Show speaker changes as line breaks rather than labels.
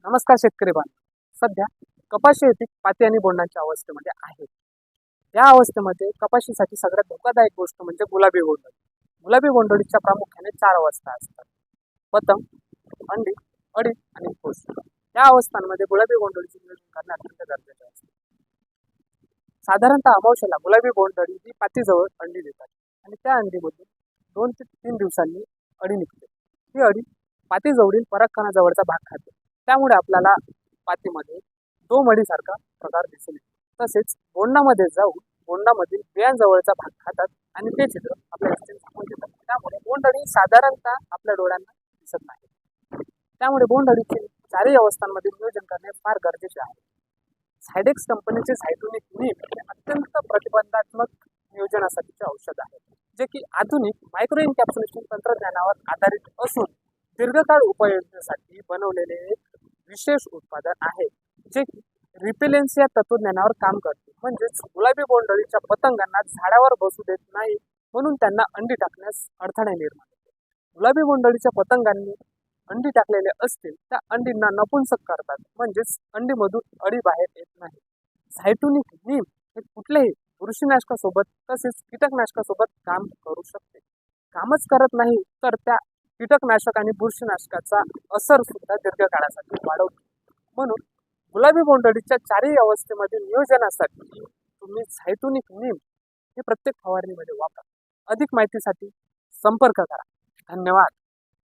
नमस्कार शेतकरी बांधव. सध्या कपाशी शेती पाती आणि बोंडांच्या अवस्थेमध्ये आहे. या अवस्थेमध्ये कपाशीसाठी सगळ्यात धोकादायक गोष्ट म्हणजे गुलाबी बोंडअळी. गुलाबी बोंडअळीच्या प्रामुख्याने 4 अवस्था असतात: पतंग, अंडी, अळी आणि फूस. या अवस्थांमध्ये गुलाबी बोंडअळीचे नियोजन करणे अत्यंत गरजेचे असते. साधारणतः अमावस्येला गुलाबी बोंडअळी ही पातीजवळ अंडी देतात आणि त्या अंडीमधून 2 ते 3 दिवसांनी अळी निघते. ही अळी पातीजवळील परागकणाजवळचा भाग खाते. त्यामुळे आपल्याला पातीमध्ये दोमडीसारखा प्रकार दिसून येतो. तसेच बोंडामध्ये जाऊन बोंडामधील बियांजवळचा भाग खातात आणि ते छिद्र आपल्या दृष्टीने झाकून देतात. त्यामुळे बोंडअळी साधारणतः आपल्या डोळ्यांना दिसत नाही. त्यामुळे बोंडअळीचे 4ही अवस्थांमध्ये नियोजन करणे फार गरजेचे आहे. झायडेक्स कंपनीचे झायटोनिक नीम हे अत्यंत प्रतिबंधात्मक नियोजनासाठीचे औषध आहे, जे की आधुनिक मायक्रो इनकॅप्सुलेशन तंत्रज्ञानावर आधारित असून दीर्घकाळ उपयोजनासाठी बनवलेले एक विशेष उत्पादन आहे, जे रिपेलेन्सी या तत्वज्ञानावर काम करते. म्हणजेच गुलाबी बोंडअळीच्या पतंगांना झाडावर बसू देत नाही, म्हणून त्यांना अंडी टाकण्यास अडथळे निर्माण होते. गुलाबी बोंडअळीच्या पतंगांनी अंडी टाकलेले असतील त्या अंडींना नपुंसक करतात, म्हणजेच अंडीमधून अळी बाहेर येत नाही. झायटोनिक नीम हे कुठल्याही बुरशीनाशकासोबत तसेच कीटकनाशकासोबत काम करू शकते. कामच करत नाही तर त्या कीटकनाशक आणि बुरशीनाशकाचा असर सुद्धा दीर्घकाळासाठी वाढवतो. म्हणून गुलाबी बोंडअळीच्या 4ही अवस्थेमध्ये नियोजनासाठी तुम्ही झायटोनिक नीम हे प्रत्येक फवारणीमध्ये वापरा. अधिक माहितीसाठी संपर्क करा. धन्यवाद.